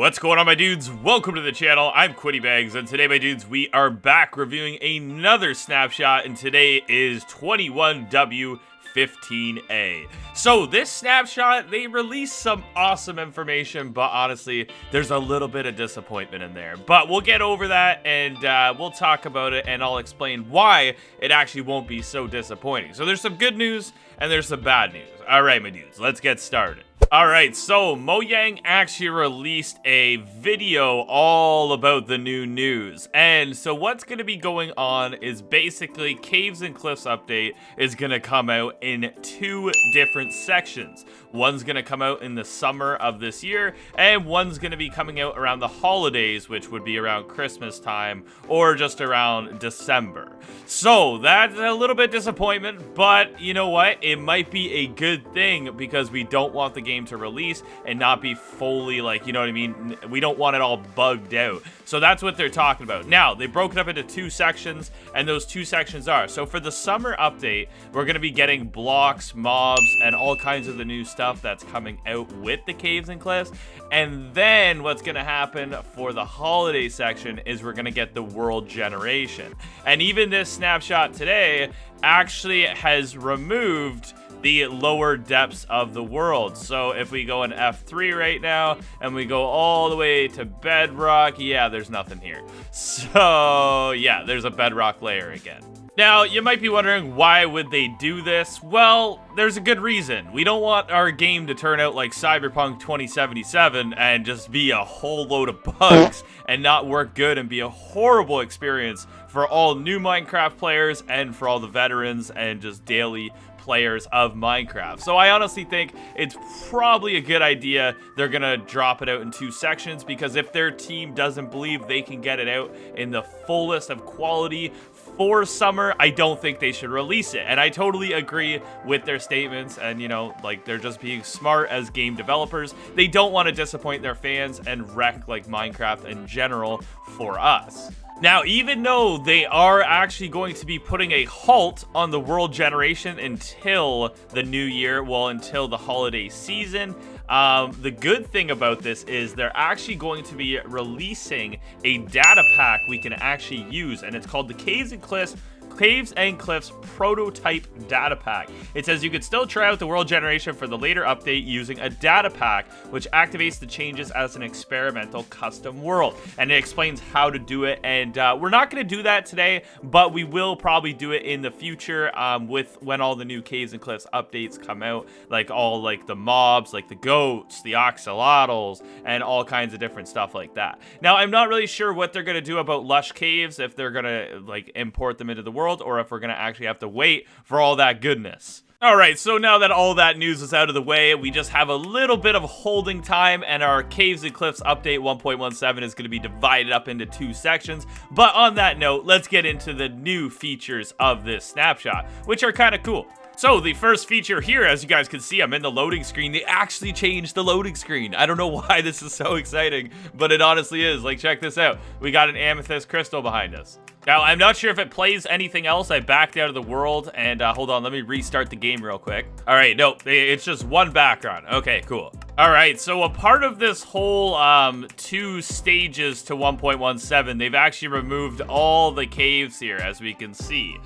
What's going on, my dudes? Welcome to the channel. I'm QuittyBags, and today, my dudes, we are back reviewing another snapshot, and today is 21W15A. So this snapshot, they released some awesome information, but honestly, there's a little bit of disappointment in there. But we'll get over that, and we'll talk about it, and I'll explain why it actually won't be so disappointing. So there's some good news, and there's some bad news. All right, my dudes, let's get started. Alright, so Mojang actually released a video all about the new news. And so what's going to be going on is basically Caves and Cliffs update is going to come out in two different sections. One's going to come out in the summer of this year, and one's going to be coming out around the holidays, which would be around Christmas time or just around December. So that's a little bit disappointment, but you know what? It might be a good thing because we don't want the game to release and not be fully, like, you know what I mean? We don't want it all bugged out. So that's what they're talking about. Now, they broke it up into two sections, and those two sections are, so for the summer update, we're going to be getting blocks, mobs, and all kinds of the new stuff that's coming out with the Caves and Cliffs. And then what's going to happen for the holiday section is we're going to get the world generation. And even this snapshot today actually has removed the lower depths of the world. So if we go in F3 right now and we go all the way to bedrock, yeah, there's nothing here. So yeah, there's a bedrock layer again. Now, you might be wondering, why would they do this? Well, there's a good reason. We don't want our game to turn out like Cyberpunk 2077 and just be a whole load of bugs and not work good and be a horrible experience for all new Minecraft players and for all the veterans and just daily players of Minecraft. So I honestly think it's probably a good idea they're gonna drop it out in two sections, because if their team doesn't believe they can get it out in the fullest of quality for summer, I don't think they should release it. And I totally agree with their statements, and you know, like, they're just being smart as game developers. They don't want to disappoint their fans and wreck like Minecraft in general for us. Now, even though they are actually going to be putting a halt on the world generation until the new year, well, until the holiday season, the good thing about this is they're actually going to be releasing a data pack we can actually use, and it's called the Caves and Cliffs Prototype Data Pack. It says you could still try out the world generation for the later update using a data pack, which activates the changes as an experimental custom world. And it explains how to do it. And we're not going to do that today, but we will probably do it in the future with when all the new Caves and Cliffs updates come out, like all like the mobs, like the goats, the axolotls, and all kinds of different stuff like that. Now, I'm not really sure what they're going to do about lush caves, if they're going to like import them into the world, or if we're gonna actually have to wait for all that goodness. Alright, so now that all that news is out of the way, we just have a little bit of holding time, and our Caves and Cliffs update 1.17 is going to be divided up into two sections. But on that note, let's get into the new features of this snapshot, which are kind of cool. So the first feature here, as you guys can see, I'm in the loading screen. They actually changed the loading screen. I don't know why this is so exciting, but it honestly is. Like, check this out. We got an amethyst crystal behind us. Now, I'm not sure if it plays anything else. I backed out of the world, and hold on, let me restart the game real quick. All right, no, it's just one background. Okay, cool. All right, so a part of this whole two stages to 1.17, they've actually removed all the caves here, as we can see.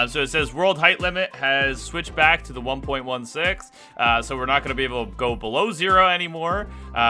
So it says world height limit has switched back to the 1.16, so we're not going to be able to go below 0 anymore,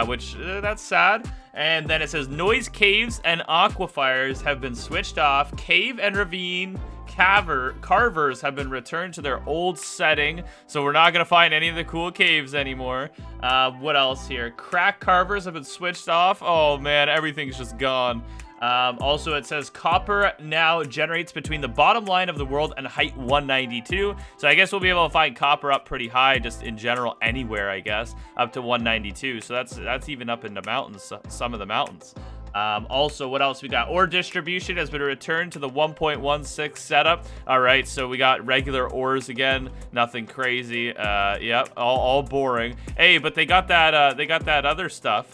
which that's sad. And then it says noise caves and aquifers have been switched off. Cave and ravine carvers have been returned to their old setting, so we're not going to find any of the cool caves anymore. What else here? Crack carvers have been switched off. Oh man, everything's just gone. Also, it says copper now generates between the bottom line of the world and height 192. So I guess we'll be able to find copper up pretty high, just in general anywhere, I guess, up to 192. So that's even up in the mountains, some of the mountains. Also, what else we got? Ore distribution has been returned to the 1.16 setup. All right, so we got regular ores again. Nothing crazy. Yep, all boring. Hey, but they got that other stuff.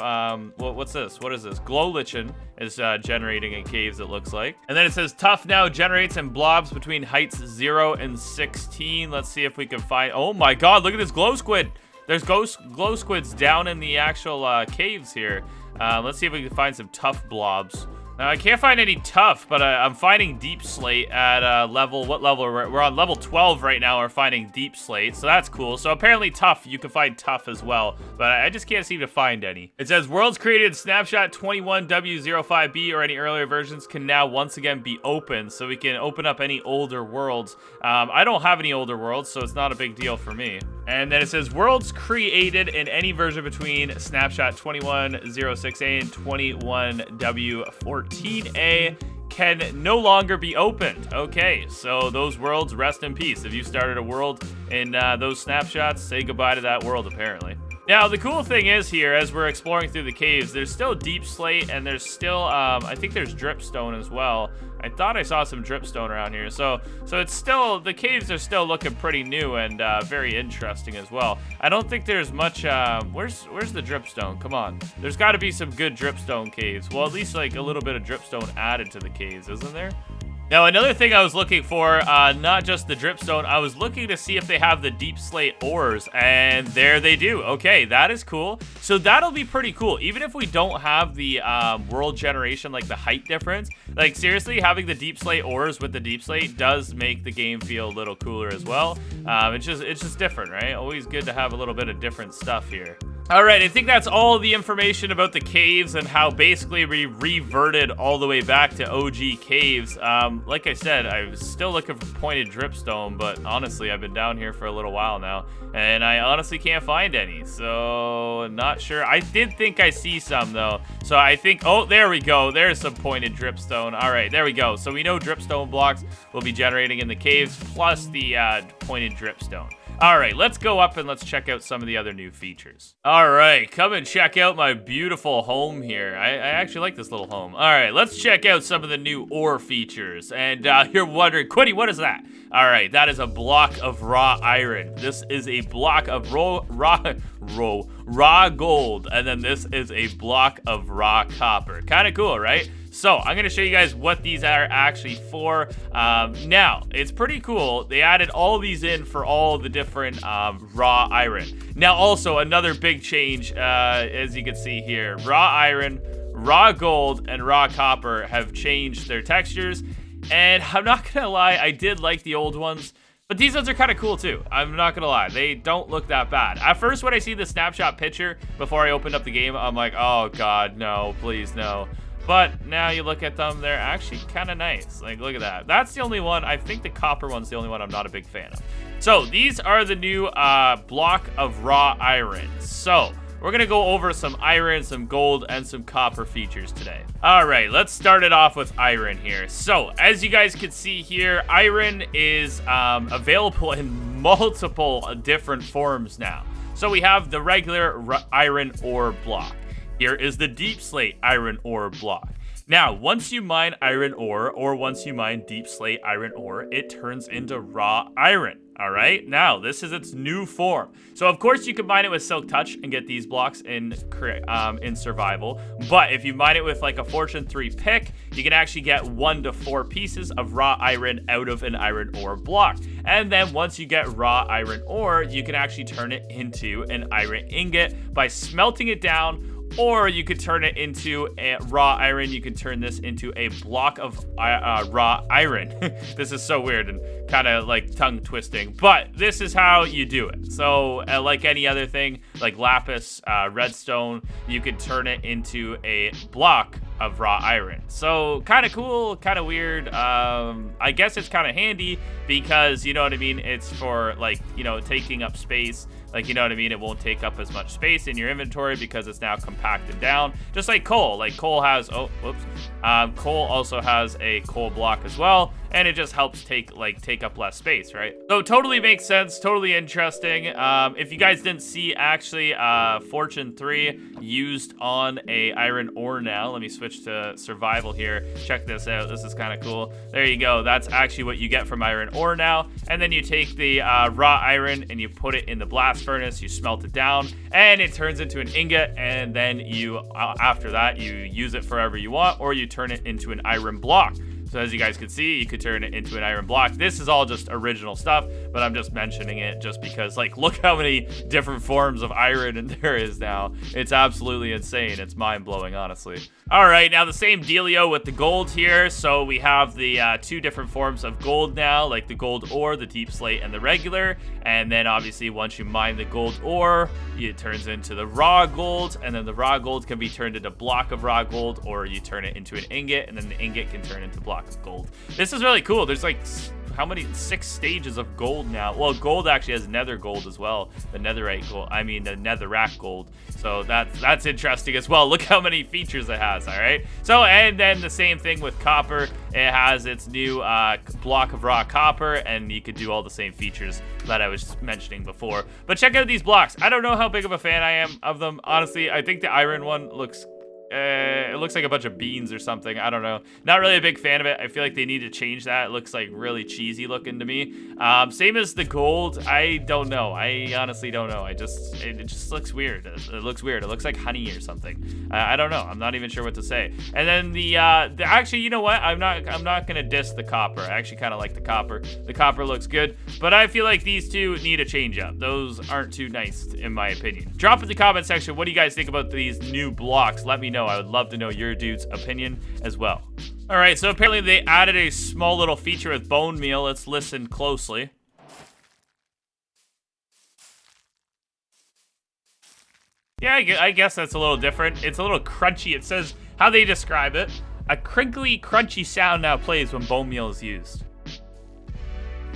What's this? What is this? Glow lichen is generating in caves, it looks like. And then it says tough now generates in blobs between heights 0 and 16. Let's see if we can find... Oh my god, look at this glow squid. There's glow squids down in the actual caves here. Let's see if we can find some tough blobs. Now, I can't find any tough, but I'm finding deep slate at what level? We're on level 12 right now. We're finding deep slate, so that's cool. So apparently tough, you can find tough as well, but I just can't seem to find any. It says worlds created in Snapshot 21W15B or any earlier versions can now once again be open, so we can open up any older worlds. I don't have any older worlds, so it's not a big deal for me. And then it says worlds created in any version between Snapshot 2106A and 21W14A can no longer be opened. Okay, so those worlds rest in peace. If you started a world in those snapshots, say goodbye to that world, apparently. Now, the cool thing is here, as we're exploring through the caves, there's still deep slate, and there's still, I think there's dripstone as well. I thought I saw some dripstone around here. So it's still, the caves are still looking pretty new and very interesting as well. I don't think there's much, where's the dripstone? Come on. There's got to be some good dripstone caves. Well, at least like a little bit of dripstone added to the caves, isn't there? Now, another thing I was looking for, not just the dripstone, I was looking to see if they have the deep slate ores, and there they do. Okay, that is cool. So that'll be pretty cool. Even if we don't have the world generation, like the height difference, like seriously, having the deep slate ores with the deep slate does make the game feel a little cooler as well. It's just different, right? Always good to have a little bit of different stuff here. All right, I think that's all the information about the caves and how basically we reverted all the way back to OG caves. Like I said, I was still looking for pointed dripstone, but honestly, I've been down here for a little while now, and I honestly can't find any, so not sure. I did think I see some, though, so I think, oh, there we go. There's some pointed dripstone. All right, there we go. So we know dripstone blocks will be generating in the caves, plus the pointed dripstone. All right, let's go up and let's check out some of the other new features. All right, come and check out my beautiful home here. I actually like this little home. All right, let's check out some of the new ore features. And you're wondering, Quiddy, what is that? All right, that is a block of raw iron. This is a block of raw gold. And then this is a block of raw copper. Kind of cool, right? So I'm going to show you guys what these are actually for. Now, it's pretty cool. They added all these in for all the different raw iron. Now, also, another big change, as you can see here, raw iron, raw gold, and raw copper have changed their textures. And I'm not going to lie, I did like the old ones. But these ones are kind of cool too. I'm not gonna lie, they don't look that bad. At first, when I see the snapshot picture before I opened up the game, I'm like, oh god, no, please no. But now you look at them, they're actually kind of nice. Like, look at that. That's the only one. I think the copper one's the only one I'm not a big fan of. So these are the new block of raw iron. So we're gonna go over some iron, some gold, and some copper features today. All right, let's start it off with iron here. So as you guys can see here, iron is available in multiple different forms now. So we have the regular iron ore block. Here is the deep slate iron ore block. Now, once you mine iron ore, or once you mine deep slate iron ore, it turns into raw iron. All right, now this is its new form. So of course you can mine it with Silk Touch and get these blocks in survival. But if you mine it with like a Fortune 3 pick, you can actually get 1 to 4 pieces of raw iron out of an iron ore block. And then once you get raw iron ore, you can actually turn it into an iron ingot by smelting it down. Or you could turn it into a raw iron. You can turn this into a block of raw iron. This is so weird and kind of like tongue twisting, but this is how you do it. So like any other thing, like lapis, redstone, you could turn it into a block of raw iron. So kind of cool, kind of weird. I guess it's kind of handy because, you know what I mean? It's for like, you know, taking up space. Like, you know what I mean? It won't take up as much space in your inventory because it's now compacted down. Just like coal. Like coal has, oh, whoops. Coal also has a coal block as well. And it just helps take up less space, right? So totally makes sense, totally interesting. If you guys didn't see, actually, Fortune 3 used on a iron ore now. Let me switch to survival here. Check this out, this is kind of cool. There you go, that's actually what you get from iron ore now. And then you take the raw iron and you put it in the blast furnace, you smelt it down, and it turns into an ingot. And then you, after that, you use it forever you want, or you turn it into an iron block. So as you guys can see, you could turn it into an iron block. This is all just original stuff, but I'm just mentioning it just because, like, look how many different forms of iron there is now. It's absolutely insane. It's mind-blowing, honestly. All right, now the same dealio with the gold here. So we have the 2 different forms of gold now, like the gold ore, the deep slate, and the regular. And then obviously once you mine the gold ore, it turns into the raw gold, and then the raw gold can be turned into block of raw gold, or you turn it into an ingot, and then the ingot can turn into block of gold. This is really cool. There's like, how many, 6 stages of gold now. Well, gold actually has nether gold as well. The netherite gold, I mean the netherrack gold. So that's interesting as well. Look how many features it has, all right? So, and then the same thing with copper. It has its new block of raw copper, and you could do all the same features that I was mentioning before. But check out these blocks. I don't know how big of a fan I am of them. Honestly, I think the iron one looks... it looks like a bunch of beans or something. I don't know. Not really a big fan of it. I feel like they need to change that. It looks like really cheesy looking to me. Same as the gold. I don't know. I honestly don't know. It just looks weird. It looks weird. It looks like honey or something. I don't know. I'm not even sure what to say. And then the actually, you know what? I'm not gonna diss the copper. I actually kind of like the copper. The copper looks good, but I feel like these two need a change up. Those aren't too nice in my opinion. Drop in the comment section. What do you guys think about these new blocks? Let me know. I would love to know your dude's opinion as well. All right, so apparently they added a small little feature with bone meal. Let's listen closely. Yeah, I guess that's a little different. It's a little crunchy. It says how they describe it. A crinkly, crunchy sound now plays when bone meal is used.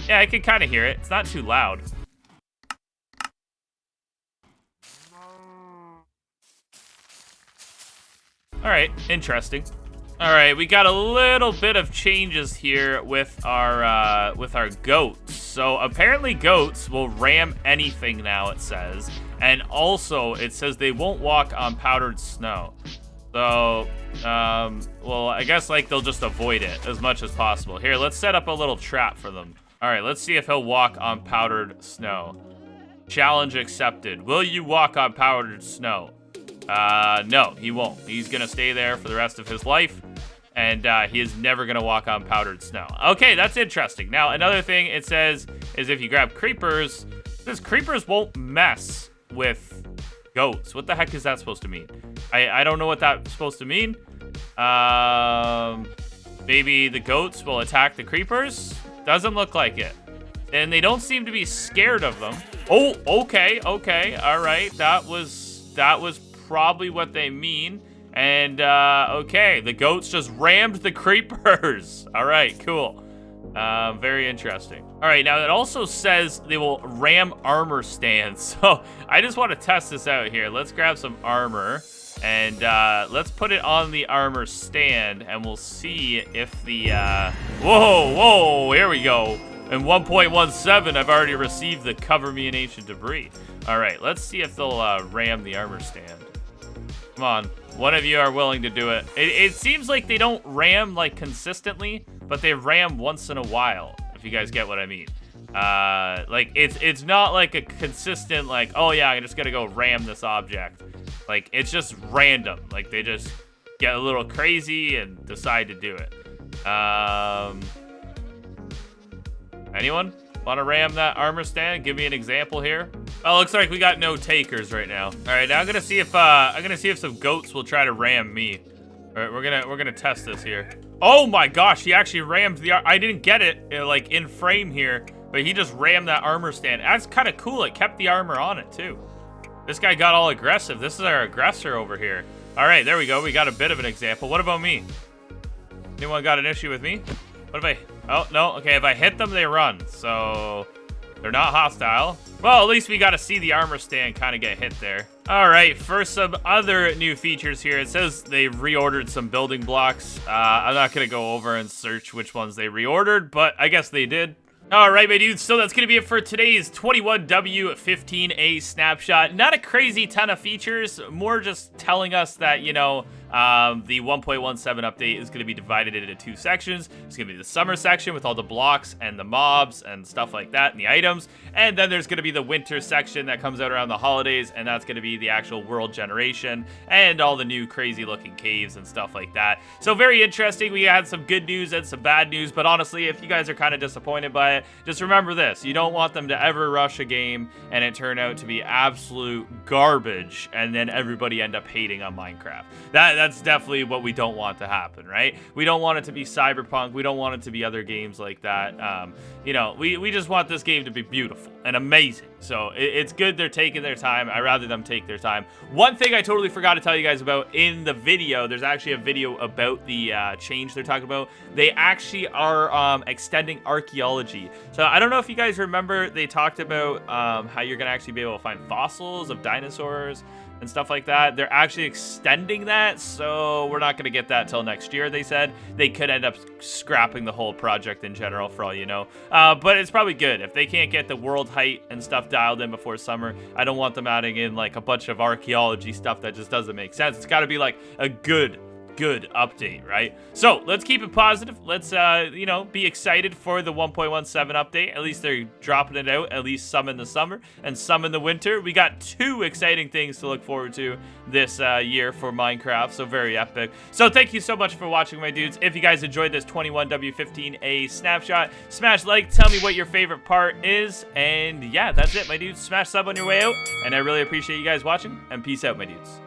Yeah, I can kind of hear it. It's not too loud. All right, interesting. All right, we got a little bit of changes here with our goats. So apparently goats will ram anything now, it says. And also it says they won't walk on powdered snow. So, well, I guess like they'll just avoid it as much as possible. Here, let's set up a little trap for them. All right, let's see if he'll walk on powdered snow. Challenge accepted. Will you walk on powdered snow? No, he won't. He's gonna stay there for the rest of his life, and he is never gonna walk on powdered snow. Okay, that's interesting. Now, another thing it says is if you grab creepers, it says creepers won't mess with goats. What the heck is that supposed to mean? I don't know what that's supposed to mean. Maybe the goats will attack the creepers? Doesn't look like it. And they don't seem to be scared of them. Oh, okay, all right. That was probably what they mean. And okay, the goats just rammed the creepers. All right, cool. Very interesting. All right, now it also says they will ram armor stands. So I just want to test this out here. Let's grab some armor and let's put it on the armor stand, and we'll see if the whoa, here we go. In 1.17, I've already received the cover me in ancient debris. All right, let's see if they'll ram the armor stand. Come on, one of you are willing to do it. It seems like they don't ram like consistently, but they ram once in a while, if you guys get what I mean. Like it's not like a consistent like, oh yeah, I'm just gonna go ram this object. Like it's just random. Like they just get a little crazy and decide to do it. Anyone want to ram that armor stand? Give me an example here. Oh, looks like we got no takers right now. All right, now I'm gonna see if some goats will try to ram me. All right, we're gonna test this here. Oh my gosh, he actually rammed the. I didn't get it like in frame here, but he just rammed that armor stand. That's kind of cool. It kept the armor on it too. This guy got all aggressive. This is our aggressor over here. All right, there we go. We got a bit of an example. What about me? Anyone got an issue with me? What if I? Oh, no. Okay, if I hit them, they run. So they're not hostile. Well, at least we got to see the armor stand kind of get hit there. All right, for some other new features here, it says they reordered some building blocks. I'm not going to go over and search which ones they reordered, but I guess they did. All right, my dudes, so that's going to be it for today's 21W15A snapshot. Not a crazy ton of features, more just telling us that, you know, The 1.17 update is going to be divided into 2 sections. It's going to be the summer section with all the blocks and the mobs and stuff like that and the items. And then there's going to be the winter section that comes out around the holidays, and that's going to be the actual world generation and all the new crazy looking caves and stuff like that. So very interesting. We had some good news and some bad news, but honestly, if you guys are kind of disappointed by it, just remember this. You don't want them to ever rush a game and it turn out to be absolute garbage and then everybody end up hating on Minecraft. That's definitely what we don't want to happen, right? We don't want it to be Cyberpunk. We don't want it to be other games like that. You know, we just want this game to be beautiful and amazing. So it's good they're taking their time. I'd rather them take their time. One thing I totally forgot to tell you guys about in the video, there's actually a video about the change they're talking about. They actually are extending archaeology. So I don't know if you guys remember, they talked about how you're going to actually be able to find fossils of dinosaurs and stuff like that. They're actually extending that, so we're not going to get that till next year, they said. They could end up scrapping the whole project in general, for all you know. But it's probably good. If they can't get the world height and stuff dialed in before summer, I don't want them adding in like a bunch of archaeology stuff that just doesn't make sense. It's got to be like a good update, right? So let's keep it positive. Let's you know, be excited for the 1.17 update. At least they're dropping it out, at least some in the summer and some in the winter. We got 2 exciting things to look forward to this year for Minecraft, so very epic. So thank you so much for watching, my dudes. If you guys enjoyed this 21W15A snapshot, smash like, tell me what your favorite part is, and yeah, that's it, my dudes. Smash sub on your way out, and I really appreciate you guys watching, and peace out, my dudes.